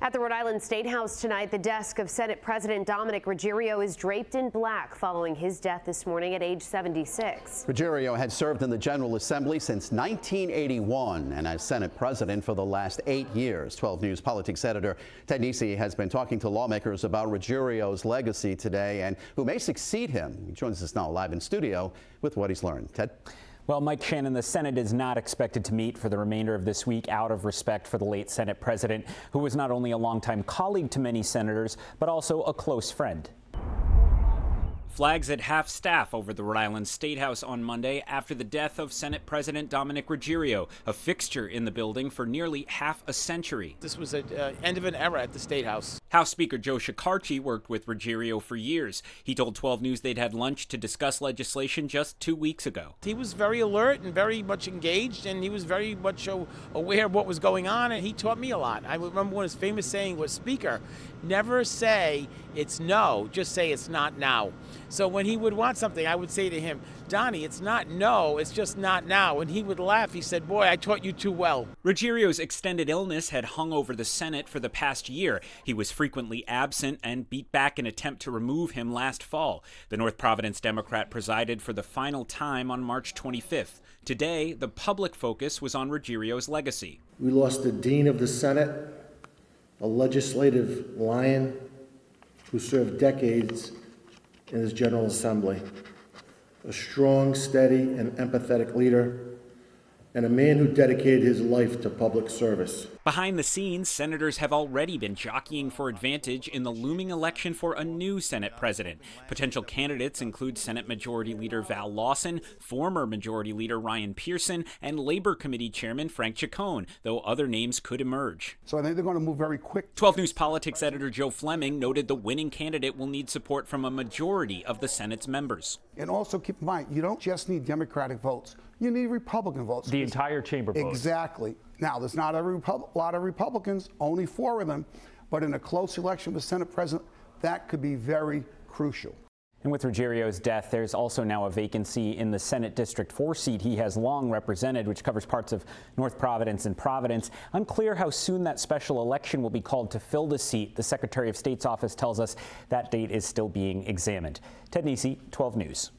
At the Rhode Island State House tonight, the desk of Senate President Dominick Ruggerio is draped in black following his death this morning at age 76. Ruggerio had served in the General Assembly since 1981 and as Senate President for the last 8 years. 12 News politics editor Ted Nesi has been talking to lawmakers about Ruggerio's legacy today and who may succeed him. He joins us now live in studio with what he's learned. Ted? Well, Mike Shannon, the Senate is not expected to meet for the remainder of this week out of respect for the late Senate President, who was not only a longtime colleague to many senators, but also a close friend. Flags at half-staff over the Rhode Island State House on Monday after the death of Senate President Dominick Ruggerio, a fixture in the building for nearly half a century. This was the end of an era at the State House. House Speaker Joe Shekarchi worked with Ruggerio for years. He told 12 News they'd had lunch to discuss legislation just 2 weeks ago. He was very alert and very much engaged, and he was very much aware of what was going on, and he taught me a lot. I remember one of his famous saying was, "Speaker, never say it's no, just say it's not now." So when he would want something, I would say to him, "Donnie, it's not no, it's just not now." And he would laugh. He said, "Boy, I taught you too well." Ruggerio's extended illness had hung over the Senate for the past year. He was frequently absent and beat back an attempt to remove him last fall. The North Providence Democrat presided for the final time on March 25th. Today, the public focus was on Ruggerio's legacy. We lost the Dean of the Senate, a legislative lion who served decades in his General Assembly, a strong, steady, and empathetic leader, and a man who dedicated his life to public service. Behind the scenes, senators have already been jockeying for advantage in the looming election for a new Senate president. Potential candidates include Senate Majority Leader Val Lawson, former Majority Leader Ryan Pearson, and Labor Committee Chairman Frank Chacon, though other names could emerge. So I think they're going to move very quick. 12 News politics editor Joe Fleming noted the winning candidate will need support from a majority of the Senate's members. And also keep in mind, you don't just need Democratic votes. You need Republican votes. The entire chamber votes. Exactly. Now, there's not a lot of Republicans, only 4 of them, but in a close election with Senate President, that could be very crucial. And with Ruggerio's death, there's also now a vacancy in the Senate District 4 seat he has long represented, which covers parts of North Providence and Providence. Unclear how soon that special election will be called to fill the seat. The Secretary of State's office tells us that date is still being examined. Ted Nesi, 12 News.